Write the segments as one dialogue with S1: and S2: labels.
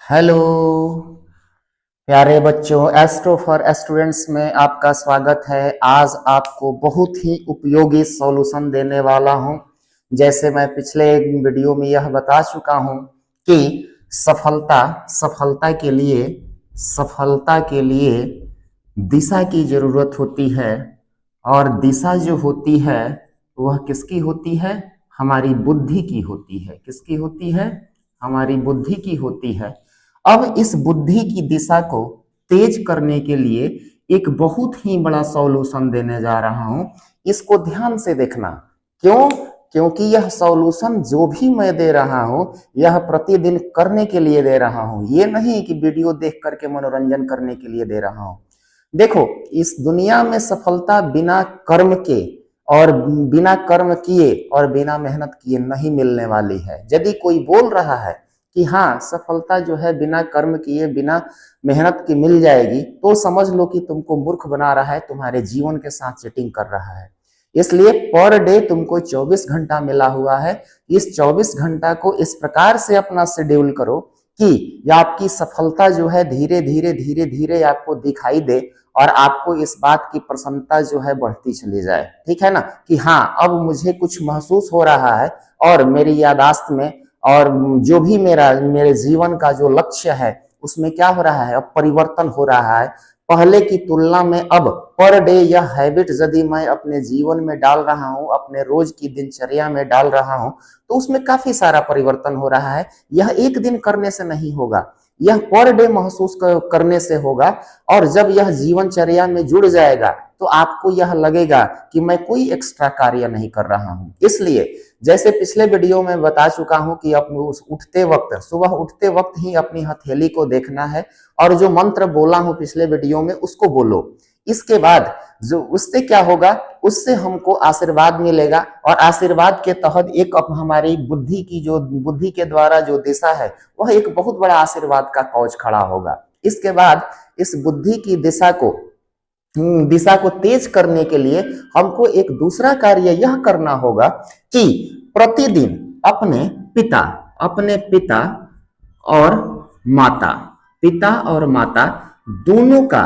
S1: Hello प्यारे बच्चों, astro for students में आपका स्वागत है। आज आपको बहुत ही उपयोगी सॉल्यूशन देने वाला हूं। जैसे मैं पिछले वीडियो में यह बता चुका हूं कि सफलता सफलता के लिए दिशा की जरूरत होती है। और दिशा जो होती है वह किसकी होती है? हमारी बुद्धि की होती है। किसकी होती है? हमारी बुद्धि की होती है। अब इस बुद्धि की दिशा को तेज करने के लिए एक बहुत ही बड़ा सॉल्यूशन देने जा रहा हूं। इसको ध्यान से देखना। क्यों? क्योंकि यह सॉल्यूशन जो भी मैं दे रहा हूं यह प्रतिदिन करने के लिए दे रहा हूं। ये नहीं कि वीडियो देख करके मनोरंजन करने के लिए दे रहा हूं। देखो, इस दुनिया में सफलता बिना कर्म के और बिना कर्म किए और बिना मेहनत किए नहीं मिलने वाली है। यदि कोई बोल रहा है कि हाँ सफलता जो है बिना कर्म किए बिना मेहनत की मिल जाएगी, तो समझ लो कि तुमको मूर्ख बना रहा है, तुम्हारे जीवन के साथ चीटिंग कर रहा है। इसलिए पर डे तुमको 24 घंटा मिला हुआ है। इस 24 घंटा को इस प्रकार से अपना शेड्यूल करो कि आपकी सफलता जो है धीरे धीरे धीरे धीरे आपको दिखाई दे और आपको इस बात की प्रसन्नता जो है बढ़ती चली जाए। ठीक है ना? कि हाँ अब मुझे कुछ महसूस हो रहा है और मेरी यादाश्त में और जो भी मेरे जीवन का जो लक्ष्य है उसमें क्या हो रहा है? अब परिवर्तन हो रहा है। पहले की तुलना में अब पर डे यह हैबिट यदि मैं अपने जीवन में डाल रहा हूं, अपने रोज की दिनचर्या में डाल रहा हूं, तो उसमें काफी सारा परिवर्तन हो रहा है। यह एक दिन करने से नहीं होगा, यह पर डे महसूस करने से होगा। और जब यह जीवनचर्या में जुड़ जाएगा तो आपको यह लगेगा कि मैं कोई एक्स्ट्रा कार्य नहीं कर रहा हूं। इसलिए जैसे पिछले वीडियो में बता चुका हूं कि उठते वक्त, सुबह उठते वक्त ही अपनी हथेली को देखना है और जो मंत्र बोला हूं पिछले वीडियो में उसको बोलो। इसके बाद जो उससे क्या होगा, उससे हमको आशीर्वाद मिलेगा और आशीर्वाद के तहत एक हमारी बुद्धि के द्वारा जो दिशा है वह एक बहुत बड़ा आशीर्वाद का कवच खड़ा होगा। इसके बाद इस बुद्धि की दिशा को तेज करने के लिए हमको एक दूसरा कार्य यह करना होगा कि प्रतिदिन अपने पिता और माता पिता और माता दोनों का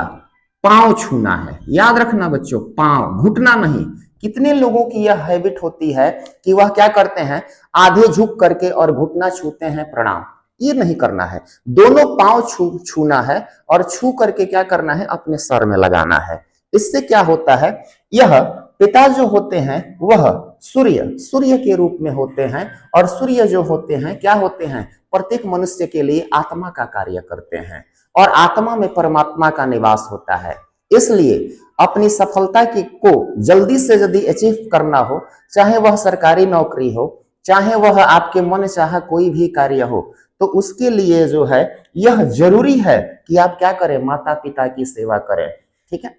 S1: पांव छूना है। याद रखना बच्चों, पांव, घुटना नहीं। कितने लोगों की यह हैबिट होती है कि वह क्या करते हैं, आधे झुक करके और घुटना छूते हैं प्रणाम। ये नहीं करना है। दोनों पांव छूना है और छू करके क्या करना है, अपने सर में लगाना है। इससे क्या होता है, यह पिता जो होते हैं वह सूर्य के रूप में होते हैं और सूर्य जो होते हैं क्या होते हैं, प्रत्येक मनुष्य के लिए आत्मा का कार्य करते हैं और आत्मा में परमात्मा का निवास होता है। इसलिए अपनी सफलता को जल्दी से जल्दी अचीव करना हो, चाहे वह सरकारी नौकरी हो, चाहे वह आपके मन चाहा कोई भी कार्य हो, तो उसके लिए जो है यह जरूरी है कि आप क्या करें, माता पिता की सेवा करें। ठीक है?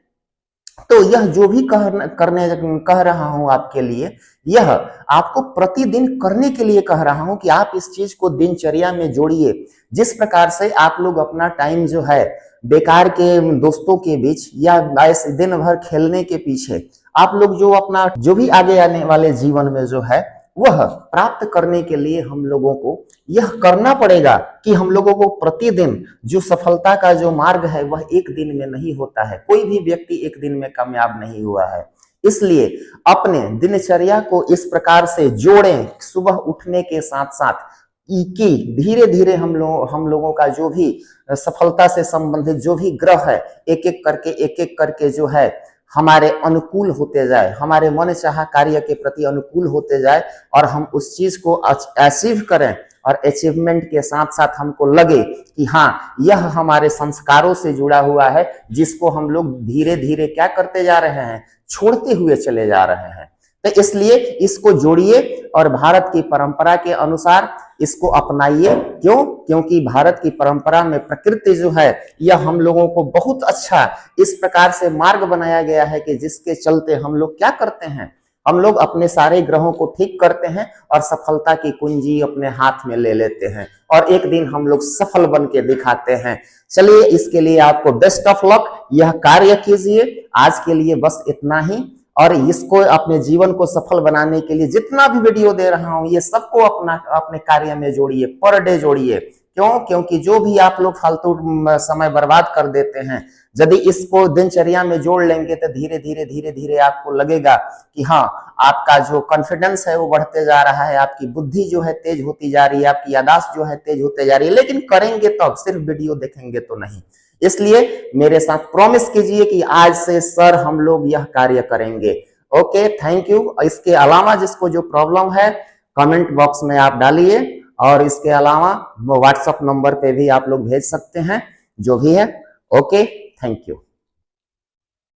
S1: तो यह जो भी कह रहा हूं आपके लिए, यह आपको प्रतिदिन करने के लिए कह रहा हूं कि आप इस चीज को दिनचर्या में जोड़िए। जिस प्रकार से आप लोग अपना टाइम जो है बेकार के दोस्तों के बीच या ऐसे दिन भर खेलने के पीछे आप लोग जो अपना जो भी आगे आने वाले जीवन में जो है वह प्राप्त करने के लिए हम लोगों को यह करना पड़ेगा कि हम लोगों को प्रतिदिन जो सफलता का जो मार्ग है वह एक दिन में नहीं होता है। कोई भी व्यक्ति एक दिन में कामयाब नहीं हुआ है। इसलिए अपने दिनचर्या को इस प्रकार से जोड़ें, सुबह उठने के साथ साथ कि धीरे धीरे हम लोगों का जो भी सफलता से संबंधित जो भी ग्रह है एक एक करके जो है हमारे अनुकूल होते जाए, हमारे मन चाहा कार्य के प्रति अनुकूल होते जाए और हम उस चीज को अचीव करें। और अचीवमेंट के साथ साथ हमको लगे कि हाँ यह हमारे संस्कारों से जुड़ा हुआ है, जिसको हम लोग धीरे धीरे क्या करते जा रहे हैं, छोड़ते हुए चले जा रहे हैं। तो इसलिए इसको जोड़िए और भारत की परंपरा के अनुसार इसको अपनाइए। क्यों? क्योंकि भारत की परंपरा में प्रकृति जो है यह हम लोगों को बहुत अच्छा इस प्रकार से मार्ग बनाया गया है कि जिसके चलते हम लोग क्या करते हैं, हम लोग अपने सारे ग्रहों को ठीक करते हैं और सफलता की कुंजी अपने हाथ में ले लेते हैं और एक दिन हम लोग सफल बन के दिखाते हैं। चलिए, इसके लिए आपको बेस्ट ऑफ लक। यह कार्य कीजिए। आज के लिए बस इतना ही। और इसको अपने जीवन को सफल बनाने के लिए जितना भी वीडियो दे रहा हूं ये सबको अपने कार्य में जोड़िए, पर डे जोड़िए। क्यों? क्योंकि जो भी आप लोग फालतू समय बर्बाद कर देते हैं, यदि इसको दिनचर्या में जोड़ लेंगे तो धीरे धीरे धीरे धीरे आपको लगेगा कि हाँ, आपका जो कॉन्फिडेंस है वो बढ़ते जा रहा है, आपकी बुद्धि जो है तेज होती जा रही है, आपकी याददाश्त जो है तेज होते जा रही है। लेकिन करेंगे तब, सिर्फ वीडियो देखेंगे तो नहीं। इसलिए मेरे साथ प्रॉमिस कीजिए कि आज से सर हम लोग यह कार्य करेंगे। Okay, thank you. इसके अलावा जिसको जो प्रॉब्लम है कमेंट बॉक्स में आप डालिए, और इसके अलावा व्हाट्सएप नंबर पे भी आप लोग भेज सकते हैं, जो भी है। Okay, thank you.